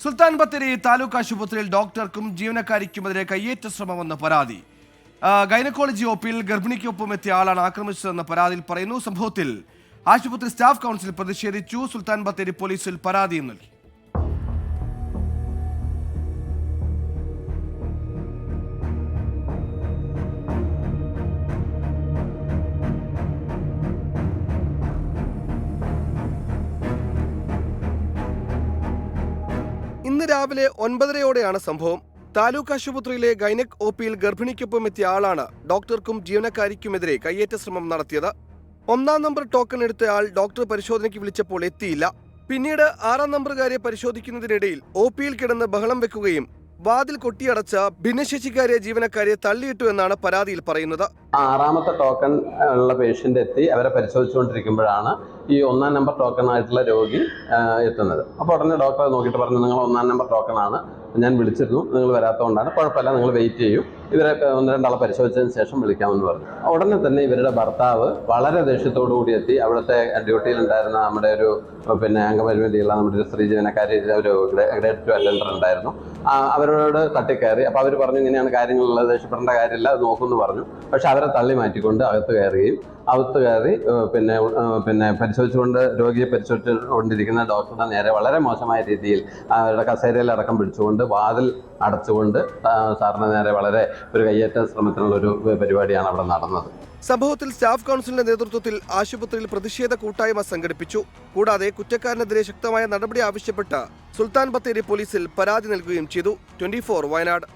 സുൽത്താൻ ബത്തേരി താലൂക്ക് ആശുപത്രിയിൽ ഡോക്ടർക്കും ജീവനക്കാരിക്കുമെതിരെ കയ്യേറ്റ ശ്രമമെന്ന് പരാതി. ഗൈനക്കോളജി ഒപിയിൽ ഗർഭിണിക്കൊപ്പം എത്തിയ ആളാണ് ആക്രമിച്ചതെന്ന് പരാതിയിൽ പറയുന്നു. സംഭവത്തിൽ ആശുപത്രി സ്റ്റാഫ് കൗൺസിൽ പ്രതിഷേധിച്ചു. സുൽത്താൻ ബത്തേരി പോലീസിൽ പരാതിയും നൽകി. ഇന്ന് രാവിലെ 9:30 സംഭവം. താലൂക്ക് ആശുപത്രിയിലെ ഗൈനക് ഒപിയിൽ ഗർഭിണിക്കൊപ്പം എത്തിയ ആളാണ് ഡോക്ടർക്കും ജീവനക്കാരിക്കുമെതിരെ കയ്യേറ്റ ശ്രമം നടത്തിയത്. 1-ാം നമ്പർ ടോക്കൺ എടുത്തയാൾ ഡോക്ടർ പരിശോധനയ്ക്ക് വിളിച്ചപ്പോൾ എത്തിയില്ല. പിന്നീട് 6-ാം നമ്പറുകാരെ പരിശോധിക്കുന്നതിനിടയിൽ ഒപിയിൽ കിടന്ന് ബഹളം വെക്കുകയും വാതിൽ കൊട്ടിയടച്ച ഭിന്നശേഷിക്കാരെ ജീവനക്കാരെ തള്ളിയിട്ടു എന്നാണ് പരാതിയിൽ പറയുന്നത്. 6-ാമത്തെ ടോക്കൺ ഉള്ള പേഷ്യന്റ് എത്തി അവരെ പരിശോധിച്ചുകൊണ്ടിരിക്കുമ്പോഴാണ് ഈ 1-ാം നമ്പർ ടോക്കൺ ആയിട്ടുള്ള രോഗി എത്തുന്നത്. അപ്പോൾ ഉടനെ ഡോക്ടറെ നോക്കിയിട്ട് പറഞ്ഞു, നിങ്ങൾ 1-ാം നമ്പർ ടോക്കൺ ആണ്, ഞാൻ വിളിച്ചിരുന്നു, നിങ്ങൾ വരാത്തതുകൊണ്ടാണ്, കുഴപ്പമില്ല, നിങ്ങൾ വെയിറ്റ് ചെയ്യൂ, ഇവരെ 1-2 ആളെ പരിശോധിച്ചതിന് ശേഷം വിളിക്കാമെന്ന് പറഞ്ഞു. ഉടനെ തന്നെ ഇവരുടെ ഭർത്താവ് വളരെ ദേഷ്യത്തോടു കൂടി എത്തി. അവിടുത്തെ ഡ്യൂട്ടിയിലുണ്ടായിരുന്ന നമ്മുടെ ഒരു അംഗപരിമിതിയുള്ള നമ്മുടെ ഒരു സ്ത്രീ ജീവനക്കാരി, ഒരു ഗ്രേഡ് 2 അറ്റൻഡർ ഉണ്ടായിരുന്നു, അവരോട് തട്ടിക്കയറി. അപ്പോൾ അവർ പറഞ്ഞു, ഇങ്ങനെയാണ് കാര്യങ്ങളുള്ളത്, ദേഷ്യപ്പെടേണ്ട കാര്യമില്ല, അത് നോക്കുമെന്ന് പറഞ്ഞു. പക്ഷെ അവരെ തള്ളി മാറ്റിക്കൊണ്ട് അകത്ത് കയറി പരിശോധിച്ചുകൊണ്ട് രോഗിയെ പരിശോധിച്ചുകൊണ്ടിരിക്കുന്ന ഡോക്ടറുടെ നേരെ വളരെ മോശമായ രീതിയിൽ അവരുടെ കസേരയിലടക്കം പിടിച്ചുകൊണ്ട് വാതിൽ അടച്ചുകൊണ്ട് സാറിന് നേരെ വളരെ ഒരു കയ്യേറ്റ ശ്രമത്തിനുള്ള ഒരു പരിപാടിയാണ് അവിടെ നടന്നത്. സംഭവത്തിൽ സ്റ്റാഫ് കൗൺസിലിന്റെ നേതൃത്വത്തിൽ ആശുപത്രിയിൽ പ്രതിഷേധ കൂട്ടായ്മ സംഘടിപ്പിച്ചു. കൂടാതെ കുറ്റക്കാരനെതിരെ ശക്തമായ നടപടി ആവശ്യപ്പെട്ട് സുൽത്താൻ ബത്തേരി പോലീസിൽ പരാതി നൽകുകയും ചെയ്തു. 24 വയനാട്.